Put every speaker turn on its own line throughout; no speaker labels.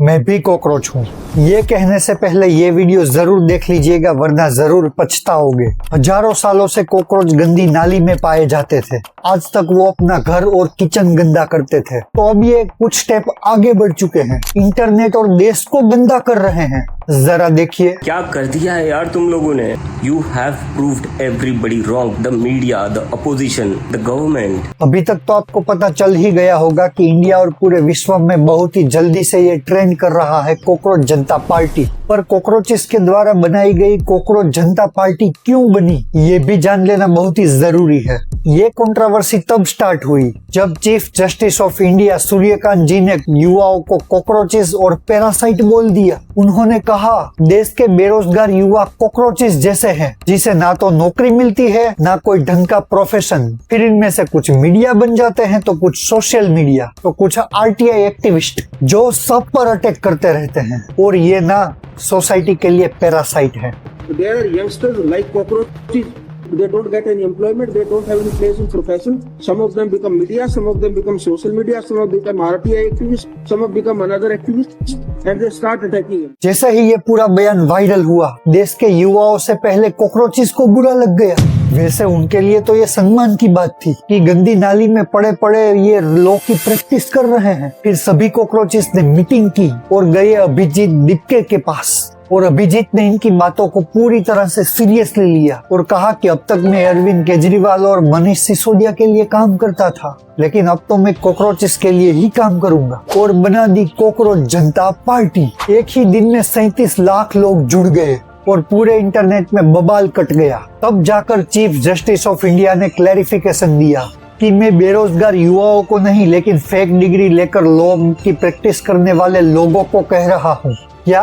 मैं भी कॉकरोच हूँ। ये कहने से पहले ये वीडियो जरूर देख लीजिएगा, वरना जरूर पछताओगे। हजारों सालों से कॉकरोच गंदी नाली में पाए जाते थे। आज तक वो अपना घर और किचन गंदा करते थे, तो अब ये कुछ स्टेप आगे बढ़ चुके हैं, इंटरनेट और देश को गंदा कर रहे हैं। जरा देखिए
क्या कर दिया है यार तुम लोगों ने। You have proved everybody wrong, the media, the opposition, the government.
अभी तक तो आपको पता चल ही गया होगा कि इंडिया और पूरे विश्व में बहुत ही जल्दी से ये ट्रेंड कर रहा है कॉकरोच जनता पार्टी। पर कॉकरोचेस के द्वारा बनाई गई कॉकरोच जनता पार्टी क्यों बनी, ये भी जान लेना बहुत ही जरूरी है। ये कंट्रोवर्सी तब स्टार्ट हुई जब chief justice of India Suryakant ji ने युवाओं को कॉकरोचेस और पैरासाइट बोल दिया। उन्होंने कहा देश के बेरोजगार युवा कॉकरोचेस जैसे हैं, जिसे ना तो नौकरी मिलती है ना कोई ढंग का प्रोफेशन। फिर इनमें से कुछ मीडिया बन जाते हैं, तो कुछ सोशल मीडिया, तो कुछ आरटीआई एक्टिविस्ट जो सब पर अटैक करते रहते हैं, और ये ना सोसाइटी के लिए पैरासाइट है।
There are youngsters like cockroaches. They don't get any employment. They don't have any place in profession. Some of them become media. Some of them become social media. Some of them become RTI activists. Some of them become another activists, and they start attacking him.
जैसे ही ये पूरा बयान viral हुआ, देश के युवाओं से पहले कॉकरोचेस को बुरा लग गया। वैसे उनके लिए तो ये सम्मान की बात थी कि गंदी नाली में पड़े पड़े ये लॉ की प्रैक्टिस कर रहे हैं। फिर सभी कॉकरोचेस ने मीटिंग की और गए अभिजीत दीपके के पास, और अभिजीत ने इनकी बातों को पूरी तरह से सीरियसली लिया और कहा कि अब तक मैं अरविंद केजरीवाल और मनीष सिसोदिया के लिए काम करता था, लेकिन अब तो मैं कॉकरोचेस के लिए ही काम करूंगा, और बना दी कॉकरोच जनता पार्टी। एक ही दिन में 37 लाख लोग जुड़ गए और पूरे इंटरनेट में बवाल कट गया। तब जाकर चीफ जस्टिस ऑफ इंडिया ने क्लैरिफिकेशन दिया कि मैं बेरोजगार युवाओं को नहीं, लेकिन फेक डिग्री लेकर लॉ की प्रैक्टिस करने वाले लोगों को कह रहा हूँ, क्या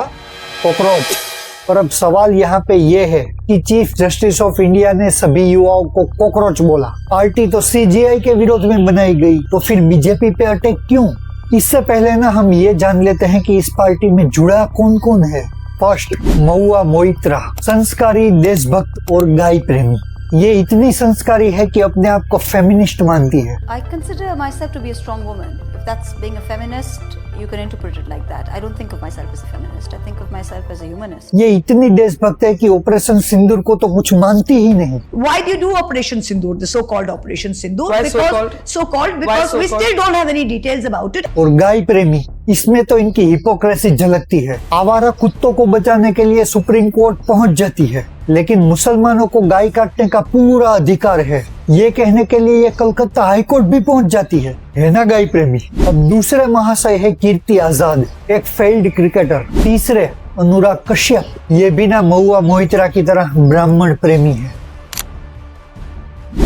कॉकरोच। और अब सवाल यहाँ पे ये है कि चीफ जस्टिस ऑफ इंडिया ने सभी युवाओं को कॉकरोच बोला। पार्टी तो सीजेआई के विरोध में बनाई गई, तो फिर बीजेपी पे अटैक क्यों? इससे पहले ना हम ये जान लेते हैं कि इस पार्टी में जुड़ा कौन कौन है। फर्स्ट, महुआ मोइत्रा, संस्कारी, देशभक्त और गाय प्रेमी। ये इतनी संस्कारी है कि अपने आप को फेमिनिस्ट मानती है।
I consider myself to be a strong woman. If that's being a feminist, you can interpret it like that. I don't think of myself as a feminist. I think of myself as a humanist.
ये इतनी देशभक्त है कि operation सिंदूर को तो कुछ मानती ही नहीं।
Why do you do Operation Sindoor, the so-called Operation Sindoor?
Why
because
so-called?
because we still don't have any details about it.
और गाय प्रेमी, इसमें तो इनकी हिपोक्रेसी झलकती है। आवारा कुत्तों को बचाने के लिए सुप्रीम कोर्ट पहुंच जाती है, लेकिन मुसलमानों को गाय काटने का पूरा अधिकार है, ये कहने के लिए ये कलकत्ता हाईकोर्ट भी पहुंच जाती है ना गाय प्रेमी। अब दूसरे महाशय है कीर्ति आजाद, एक फेल्ड क्रिकेटर। तीसरे अनुराग कश्यप, ये भी ना महुआ मोइत्रा की तरह ब्राह्मण प्रेमी है।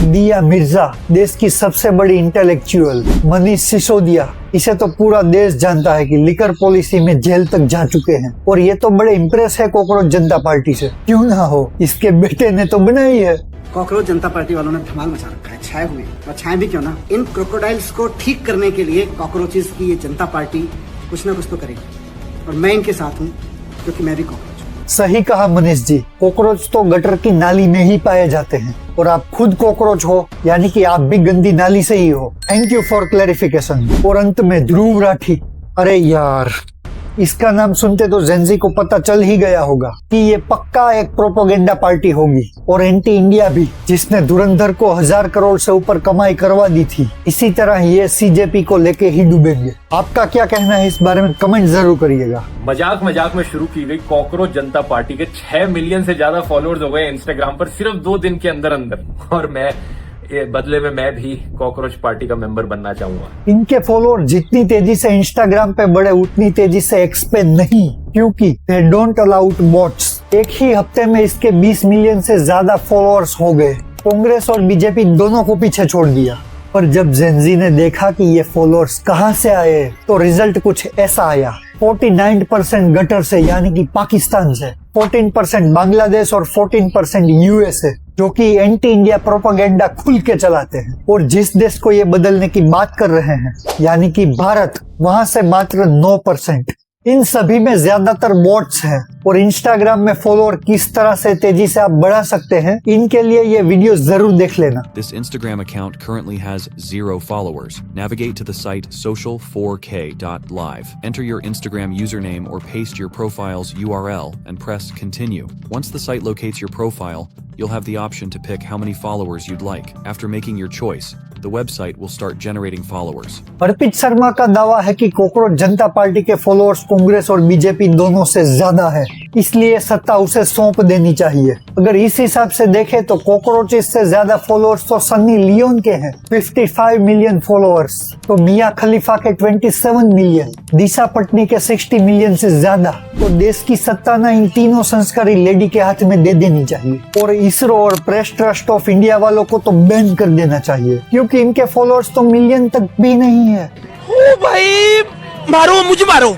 दिया मिर्जा, देश की सबसे बड़ी इंटेलेक्चुअल। मनीष सिसोदिया, इसे तो पूरा देश जानता है कि लिकर पॉलिसी में जेल तक जा चुके हैं, और ये तो बड़े इम्प्रेस है कॉकरोच जनता पार्टी से। क्यों ना हो, इसके बेटे ने तो बनाई है।
कॉकरोच जनता पार्टी वालों ने धमाल मचा रखा है, छाए हुए, और छाए भी क्यों ना। इन क्रोकोडाइल्स को ठीक करने के लिए कॉकरोचेस की ये जनता पार्टी कुछ ना कुछ तो करेगी, और मैं इनके साथ हूँ, क्योंकि मैं भी कॉकरोच।
सही कहा मनीष जी, कॉकरोच तो गटर की नाली में ही पाए जाते हैं, और आप खुद कॉकरोच हो, यानी कि आप भी गंदी नाली से ही हो। Thank you for clarification. और अंत में ध्रुव राठी, अरे यार, इसका नाम सुनते तो जेंजी को पता चल ही गया होगा कि ये पक्का एक प्रोपोगेंडा पार्टी होगी, और एंटी इंडिया भी, जिसने धुरंधर को 1000 करोड़ से ऊपर कमाई करवा दी थी। इसी तरह ये सीजेपी को लेके ही डूबेंगे। आपका क्या कहना है इस बारे में, कमेंट जरूर करिएगा।
मजाक में शुरू की गई कॉकरोच जनता पार्टी के 6 मिलियन से ज्यादा फॉलोअर्स हो गए इंस्टाग्राम पर सिर्फ 2 दिन के अंदर, और बदले में मैं भी कॉकरोच पार्टी का मेंबर बनना चाहूंगा।
इनके फॉलोअर जितनी तेजी से इंस्टाग्राम पे बढ़े, उतनी तेजी से एक्सपेंड नहीं, क्योंकि दे डोंट अलाउ बॉट्स। एक ही हफ्ते में इसके 20 मिलियन से ज्यादा फॉलोअर्स हो गए। कांग्रेस और बीजेपी दोनों को पीछे छोड़ दिया। पर जब जेनजी ने देखा कि ये फॉलोअर्स कहां से आए, तो रिजल्ट कुछ ऐसा आया। 49% गटर से, यानी कि पाकिस्तान से, 14% बांग्लादेश और 14% यूएसए, जो कि एंटी इंडिया प्रोपेगेंडा खुल के चलाते हैं। और जिस देश को ये बदलने की बात कर रहे हैं, यानी कि भारत, वहां से मात्र 9%। इन सभी में ज्यादातर बॉट्स हैं और इंस्टाग्राम में फॉलोअर किस तरह से तेजी से आप बढ़ा सकते हैं, इनके लिए ये वीडियो जरूर देख लेना।
This Instagram account currently has 0 followers. Navigate to the site social4k.live. Enter your Instagram username or paste your profile's URL and press continue. Once the site locates your profile, you'll have the option to pick how many followers you'd like. After making your choice, the website will start generating followers.
अर्पित शर्मा का दावा है कि cockroach जनता party के followers Congress और BJP दोनों से ज्यादा है, इसलिए सत्ता उसे सौंप देनी चाहिए। अगर इस हिसाब से देखें तो कॉकरोचेस से ज्यादा फॉलोअर्स तो सन्नी लियोन के हैं, 55 मिलियन फॉलोअर्स, तो मियां खलीफा के 27 मिलियन, दिशा पटनी के 60 मिलियन से ज्यादा। तो देश की सत्ता ना इन तीनों संस्कारी लेडी के हाथ में दे देनी चाहिए और इसरो और प्रेस ट्रस्ट ऑफ इंडिया वालों को तो बैन कर देना चाहिए, क्योंकि इनके फॉलोअर्स तो मिलियन तक भी नहीं है।
ओ भाई मारो मुझे, मारो।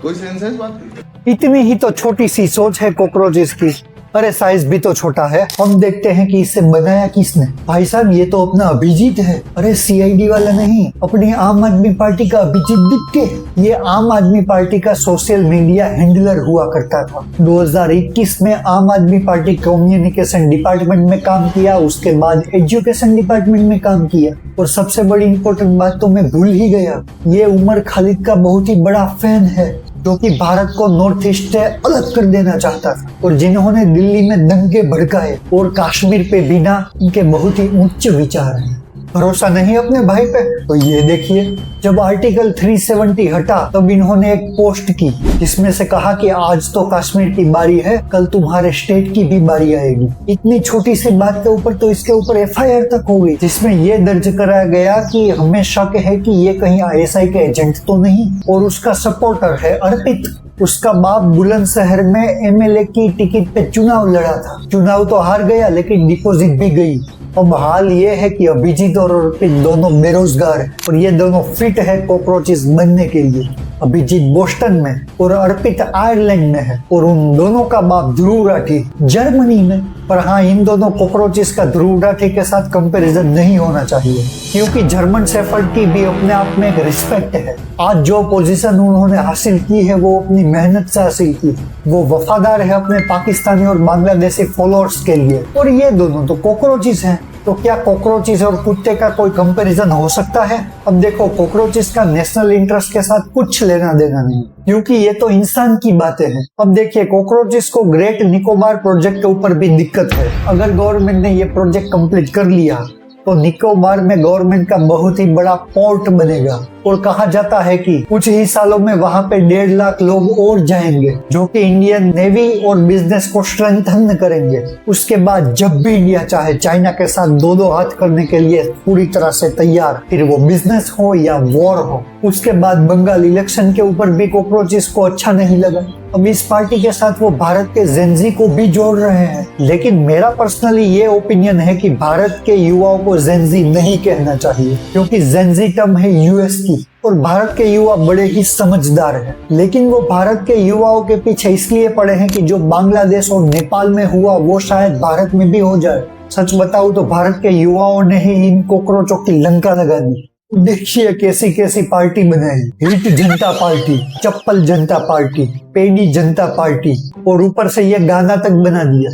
कोई सेंस है इस बात की?
इतनी ही तो छोटी सी सोच है कॉकरोचेस की, अरे साइज भी तो छोटा है। हम देखते हैं कि इसे बनाया किसने। भाई साहब ये तो अपना अभिजीत है, अरे सीआईडी वाला नहीं, अपनी आम आदमी पार्टी का अभिजीत दिक्के। ये आम आदमी पार्टी का सोशल मीडिया हैंडलर हुआ करता था। 2021 में आम आदमी पार्टी कम्युनिकेशन डिपार्टमेंट में काम किया, उसके बाद एजुकेशन डिपार्टमेंट में काम किया, और सबसे बड़ी इंपॉर्टेंट बात तो मैं भूल ही गया, ये उमर खालिद का बहुत ही बड़ा फैन है, जो कि भारत को नॉर्थ ईस्ट से अलग कर देना चाहता था और जिन्होंने दिल्ली में दंगे भड़काए और कश्मीर पे बिना, इनके बहुत ही उच्च विचार हैं। भरोसा नहीं अपने भाई पे तो ये देखिए, जब आर्टिकल 370 हटा तब इन्होंने एक पोस्ट की जिसमें से कहा कि आज तो कश्मीर की बारी है, कल तुम्हारे स्टेट की भी बारी आएगी। इतनी छोटी सी बात के ऊपर तो इसके ऊपर एफआईआर तक हो गई, जिसमें ये दर्ज कराया गया कि हमें शक है कि ये कहीं आईएसआई के एजेंट तो नहीं, और उसका सपोर्टर है अर्पित। उसका बाप बुलंदशहर में एमएलए की टिकट पे चुनाव लड़ा था, चुनाव तो हार गया लेकिन डिपॉजिट भी गई। अब हाल ये है कि अभिजीत और अर्पित दोनों बेरोजगार हैं और ये दोनों फिट है कॉकरोचेस बनने के लिए। अभिजीत बोस्टन में और अर्पित आयरलैंड में है, और उन दोनों का बाप ध्रुव राठी जर्मनी में। पर हाँ, इन दोनों कॉकरोचेस का ध्रुव राठी के साथ कंपैरिजन नहीं होना चाहिए, क्योंकि जर्मन शेफर्ड की भी अपने आप में एक रिस्पेक्ट है। आज जो पोजीशन उन्होंने हासिल की है वो अपनी मेहनत से हासिल की, वो वफादार है अपने पाकिस्तानी और बांग्लादेशी फॉलोअर्स के लिए, और ये दोनों तो कॉकरोचेस हैं। तो क्या कॉकरोचेस और कुत्ते का कोई कंपैरिजन हो सकता है? अब देखो, कॉकरोचेस का नेशनल इंटरेस्ट के साथ कुछ लेना देना नहीं, क्योंकि ये तो इंसान की बातें हैं। अब देखिए, कॉकरोचेस को ग्रेट निकोबार प्रोजेक्ट के ऊपर भी दिक्कत है। अगर गवर्नमेंट ने ये प्रोजेक्ट कंप्लीट कर लिया तो निकोबार में गवर्नमेंट का बहुत ही बड़ा पोर्ट बनेगा, और कहा जाता है कि कुछ ही सालों में वहां पे 1.5 लाख लोग और जाएंगे, जो कि इंडियन नेवी और बिजनेस को स्ट्रेंथन करेंगे। उसके बाद जब भी इंडिया चाहे चाइना के साथ दो हाथ करने के लिए पूरी तरह से तैयार, फिर वो बिजनेस हो या वॉर हो। उसके बाद बंगाल इलेक्शन के ऊपर भी कॉकरोचेस को अच्छा नहीं लगा। अब इस पार्टी के साथ वो भारत के जेनजी को भी जोड़ रहे हैं, लेकिन मेरा पर्सनली ये ओपिनियन है कि भारत के युवाओं को जेनजी नहीं कहना चाहिए, क्योंकि जेनजी टर्म है यूएस की, और भारत के युवा बड़े ही समझदार हैं। लेकिन वो भारत के युवाओं के पीछे इसलिए पड़े हैं कि जो बांग्लादेश और नेपाल में हुआ वो शायद भारत में भी हो जाए। सच बताऊं तो भारत के युवाओं ने ही इन कॉकरोचों की लंका लगा दी। देखिए कैसी कैसी पार्टी बनाई, हिट जनता पार्टी, चप्पल जनता पार्टी, पेडी जनता पार्टी, और ऊपर से ये गाना तक बना दिया।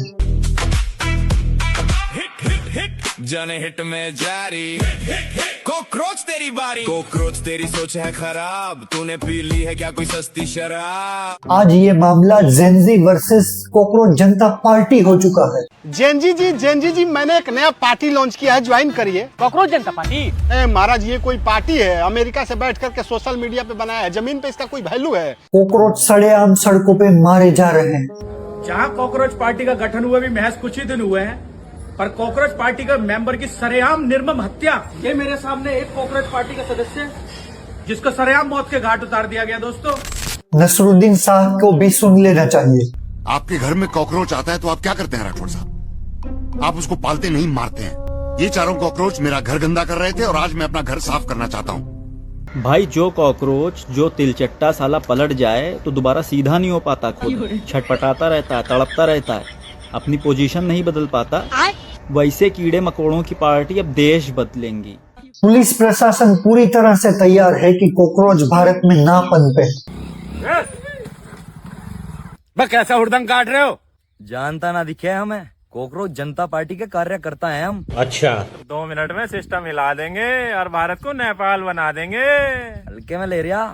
जाने हिट में जारी, कॉकरोच तेरी बारी, कॉकरोच तेरी सोच है खराब, तूने पी ली है क्या कोई सस्ती शराब।
आज ये मामला जेनजी वर्सेस कॉकरोच जनता पार्टी हो चुका है।
जेनजी जी मैंने एक नया पार्टी लॉन्च किया है, ज्वाइन करिए।
कॉकरोच जनता पार्टी?
महाराज ये कोई पार्टी है, अमेरिका से बैठ करके सोशल मीडिया पे बनाया है, जमीन पे इसका कोई वैल्यू है?
कॉकरोच सड़ेआम सड़कों पे मारे जा रहे हैं।
जहाँ कॉकरोच पार्टी का गठन हुए भी महज कुछ ही दिन हुए हैं, पर कॉकरोच पार्टी का मेंबर की सरेआम निर्मम हत्या। ये मेरे सामने एक कॉकरोच पार्टी का सदस्य जिसको सरेआम मौत के घाट उतार दिया गया। दोस्तों,
नसरुद्दीन साहब को भी सुन लेना चाहिए।
आपके घर में कॉकरोच आता है तो आप क्या करते हैं राठौड़ साहब? आप उसको पालते नहीं, मारते हैं। ये चारों कॉकरोच मेरा घर गंदा कर रहे थे और आज मैं अपना घर साफ करना चाहता हूँ।
भाई जो कॉकरोच जो तिलचट्टा साला पलट जाए तो दोबारा सीधा नहीं हो पाता, खुद छटपटाता रहता है, तड़पता रहता है, अपनी पोजीशन नहीं बदल पाता। वैसे कीड़े मकोड़ों की पार्टी अब देश बदलेंगी।
पुलिस प्रशासन पूरी तरह से तैयार है कि कॉकरोच भारत में ना पनपे।
कैसा हुड़दंग काट रहे हो?
जानता ना दिखे हमें, कॉकरोच जनता पार्टी के कार्यकर्ता हैं हम।
अच्छा, 2 मिनट में सिस्टम हिला देंगे और भारत को नेपाल बना देंगे।
हल्के में ले रहा।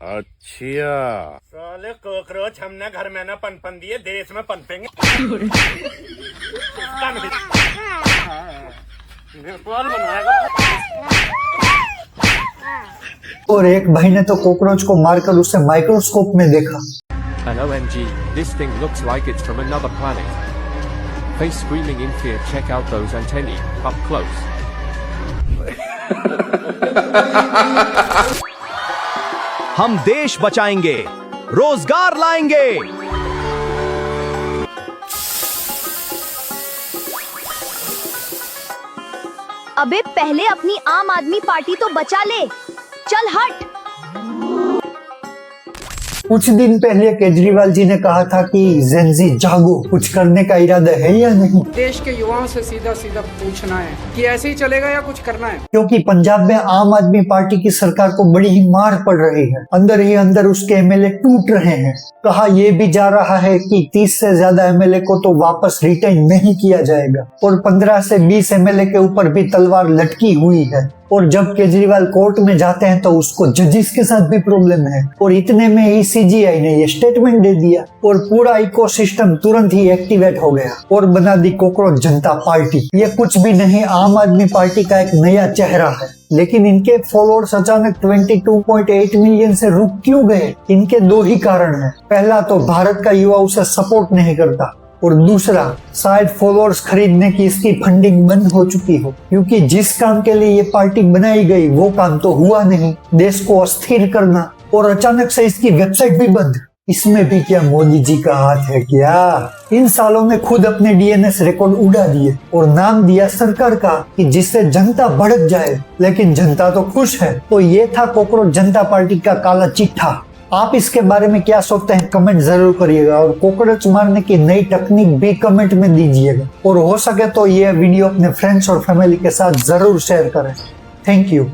अच्छा, साले कॉकरोच हमने घर में ना पनपन दिए, देश में पनपेंगे। नेपाल बनाएगा।
और एक भाई ने तो कॉकरोच को मारकर उसे माइक्रोस्कोप में देखा।
An OMG, this thing looks like it's from another planet. Face screaming in fear, check out those antennae, up close.
हम देश बचाएंगे, रोजगार लाएंगे।
अबे पहले अपनी आम आदमी पार्टी तो बचा ले, चल हट।
कुछ दिन पहले केजरीवाल जी ने कहा था कि जेनजी जागो, कुछ करने का इरादा है या नहीं?
देश के युवाओं से सीधा सीधा पूछना है कि ऐसे ही चलेगा या कुछ करना है,
क्योंकि पंजाब में आम आदमी पार्टी की सरकार को बड़ी ही मार पड़ रही है। अंदर ही अंदर उसके एमएलए टूट रहे हैं। कहा यह भी जा रहा है कि 30 से ज्यादा एमएलए को तो वापस रिटेन नहीं किया जाएगा और 15 से 20 एमएलए के ऊपर भी तलवार लटकी हुई है। और जब केजरीवाल कोर्ट में जाते हैं तो उसको जजिस के साथ भी प्रॉब्लम है। और इतने में ही सीजीआई ने ये स्टेटमेंट दे दिया और पूरा इकोसिस्टम तुरंत ही एक्टिवेट हो गया और बना दी कॉकरोच जनता पार्टी। ये कुछ भी नहीं, आम आदमी पार्टी का एक नया चेहरा है। लेकिन इनके फॉलोअर्स अचानक 22.8 मिलियन से रुक क्यों गए? इनके 2 ही कारण हैं। पहला तो भारत का युवा उसे सपोर्ट नहीं करता और दूसरा शायद फॉलोअर्स खरीदने की इसकी फंडिंग बंद हो चुकी हो, क्योंकि जिस काम के लिए ये पार्टी बनाई गई वो काम तो हुआ नहीं, देश को अस्थिर करना, और अचानक से इसकी वेबसाइट भी बंद। इसमें भी क्या मोदी जी का हाथ है क्या? इन सालों में खुद अपने डीएनएस रिकॉर्ड उड़ा दिए और नाम दिया सरकार का कि जिससे जनता भड़क जाए, लेकिन जनता तो खुश है। तो ये था कॉकरोच जनता पार्टी का काला चिट्ठा। आप इसके बारे में क्या सोचते हैं कमेंट जरूर करिएगा और कॉकरोच मारने की नई टेक्निक भी कमेंट में दीजिएगा और हो सके तो ये वीडियो अपने फ्रेंड्स और फैमिली के साथ जरूर शेयर करें। Thank you.